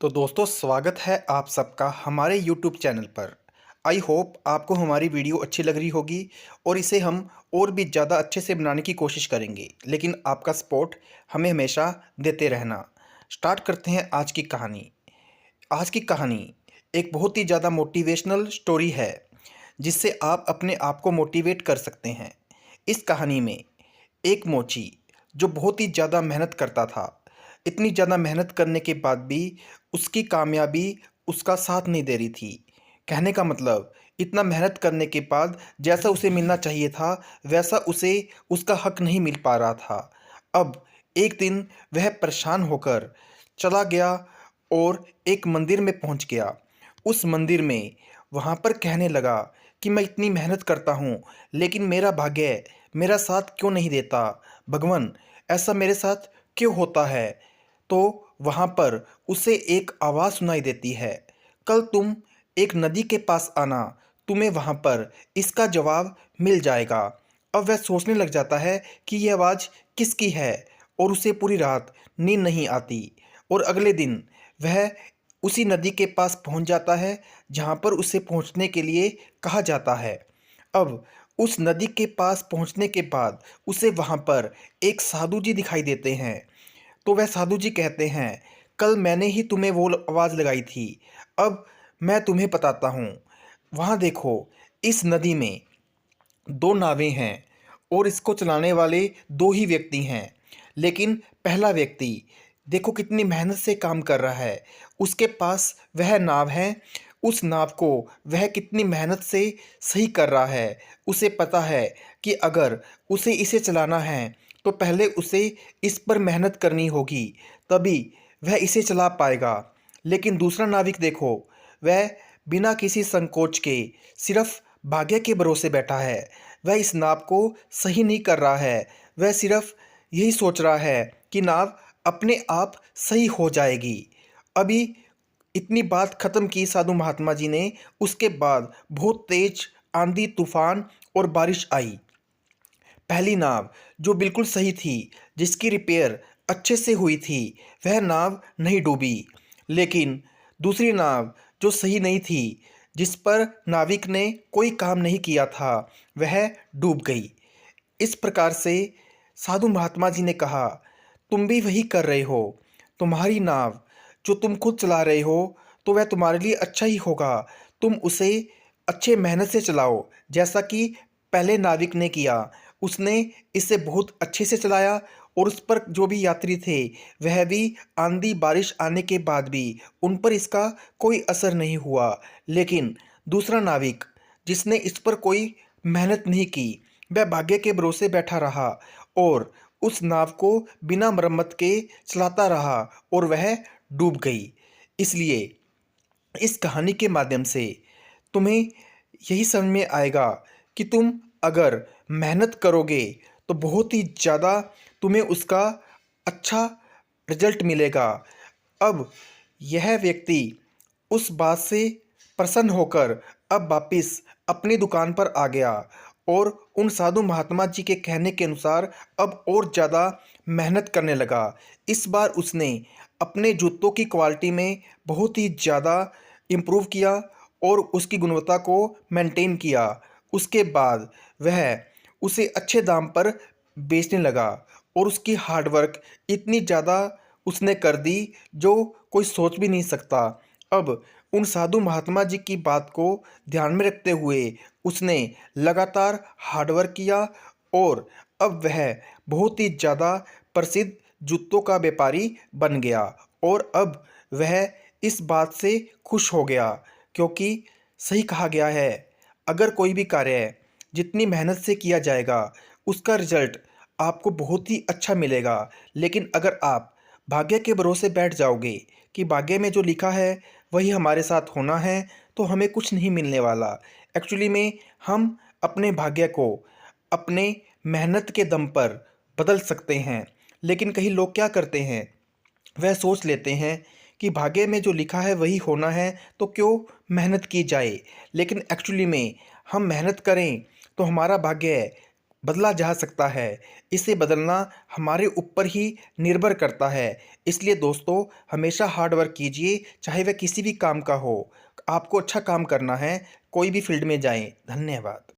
तो दोस्तों स्वागत है आप सबका हमारे यूट्यूब चैनल पर। आई होप आपको हमारी वीडियो अच्छी लग रही होगी और इसे हम और भी ज़्यादा अच्छे से बनाने की कोशिश करेंगे, लेकिन आपका सपोर्ट हमें हमेशा देते रहना। स्टार्ट करते हैं आज की कहानी। आज की कहानी एक बहुत ही ज़्यादा मोटिवेशनल स्टोरी है, जिससे आप अपने आप को मोटिवेट कर सकते हैं। इस कहानी में एक मोची जो बहुत ही ज़्यादा मेहनत करता था, इतनी ज़्यादा मेहनत करने के बाद भी उसकी कामयाबी उसका साथ नहीं दे रही थी। कहने का मतलब, इतना मेहनत करने के बाद जैसा उसे मिलना चाहिए था वैसा उसे उसका हक नहीं मिल पा रहा था। अब एक दिन वह परेशान होकर चला गया और एक मंदिर में पहुंच गया। उस मंदिर में वहां पर कहने लगा कि मैं इतनी मेहनत करता हूँ, लेकिन मेरा भाग्य मेरा साथ क्यों नहीं देता। भगवान, ऐसा मेरे साथ क्यों होता है। तो वहाँ पर उसे एक आवाज़ सुनाई देती है, कल तुम एक नदी के पास आना, तुम्हें वहाँ पर इसका जवाब मिल जाएगा। अब वह सोचने लग जाता है कि यह आवाज़ किसकी है और उसे पूरी रात नींद नहीं आती। और अगले दिन वह उसी नदी के पास पहुँच जाता है जहाँ पर उसे पहुँचने के लिए कहा जाता है। अब उस नदी के पास पहुँचने के बाद उसे वहाँ पर एक साधु जी दिखाई देते हैं। तो वह साधु जी कहते हैं, कल मैंने ही तुम्हें वो आवाज़ लगाई थी, अब मैं तुम्हें बताता हूँ। वहाँ देखो, इस नदी में दो नावें हैं और इसको चलाने वाले दो ही व्यक्ति हैं। लेकिन पहला व्यक्ति देखो कितनी मेहनत से काम कर रहा है, उसके पास वह नाव है। उस नाव को वह कितनी मेहनत से सही कर रहा है। उसे पता है कि अगर उसे इसे चलाना है तो पहले उसे इस पर मेहनत करनी होगी, तभी वह इसे चला पाएगा। लेकिन दूसरा नाविक देखो, वह बिना किसी संकोच के सिर्फ भाग्य के भरोसे बैठा है। वह इस नाव को सही नहीं कर रहा है, वह सिर्फ यही सोच रहा है कि नाव अपने आप सही हो जाएगी। अभी इतनी बात खत्म की साधु महात्मा जी ने, उसके बाद बहुत तेज आंधी तूफान और बारिश आई। पहली नाव जो बिल्कुल सही थी, जिसकी रिपेयर अच्छे से हुई थी, वह नाव नहीं डूबी। लेकिन दूसरी नाव जो सही नहीं थी, जिस पर नाविक ने कोई काम नहीं किया था, वह डूब गई। इस प्रकार से साधु महात्मा जी ने कहा, तुम भी वही कर रहे हो। तुम्हारी नाव जो तुम खुद चला रहे हो, तो वह तुम्हारे लिए अच्छा ही होगा। तुम उसे अच्छे मेहनत से चलाओ, जैसा कि पहले नाविक ने किया। उसने इसे बहुत अच्छे से चलाया और उस पर जो भी यात्री थे, वह भी आंधी बारिश आने के बाद भी उन पर इसका कोई असर नहीं हुआ। लेकिन दूसरा नाविक, जिसने इस पर कोई मेहनत नहीं की, वह भाग्य के भरोसे बैठा रहा और उस नाव को बिना मरम्मत के चलाता रहा और वह डूब गई। इसलिए इस कहानी के माध्यम से तुम्हें यही समझ में आएगा कि तुम अगर मेहनत करोगे तो बहुत ही ज़्यादा तुम्हें उसका अच्छा रिजल्ट मिलेगा। अब यह व्यक्ति उस बात से प्रसन्न होकर अब वापिस अपनी दुकान पर आ गया और उन साधु महात्मा जी के कहने के अनुसार अब और ज़्यादा मेहनत करने लगा। इस बार उसने अपने जूतों की क्वालिटी में बहुत ही ज़्यादा इम्प्रूव किया और उसकी गुणवत्ता को मेंटेन किया। उसके बाद वह उसे अच्छे दाम पर बेचने लगा और उसकी हार्ड वर्क इतनी ज़्यादा उसने कर दी जो कोई सोच भी नहीं सकता। अब उन साधु महात्मा जी की बात को ध्यान में रखते हुए उसने लगातार हार्ड वर्क किया और अब वह बहुत ही ज़्यादा प्रसिद्ध जूतों का व्यापारी बन गया। और अब वह इस बात से खुश हो गया, क्योंकि सही कहा गया है, अगर कोई भी कार्य जितनी मेहनत से किया जाएगा उसका रिजल्ट आपको बहुत ही अच्छा मिलेगा। लेकिन अगर आप भाग्य के भरोसे बैठ जाओगे कि भाग्य में जो लिखा है वही हमारे साथ होना है, तो हमें कुछ नहीं मिलने वाला। एक्चुअली में हम अपने भाग्य को अपने मेहनत के दम पर बदल सकते हैं। लेकिन कई लोग क्या करते हैं, वह सोच लेते हैं कि भाग्य में जो लिखा है वही होना है, तो क्यों मेहनत की जाए। लेकिन एक्चुअली में हम मेहनत करें तो हमारा भाग्य बदला जा सकता है। इसे बदलना हमारे ऊपर ही निर्भर करता है। इसलिए दोस्तों, हमेशा हार्ड वर्क कीजिए, चाहे वह किसी भी काम का हो। आपको अच्छा काम करना है, कोई भी फील्ड में जाएँ। धन्यवाद।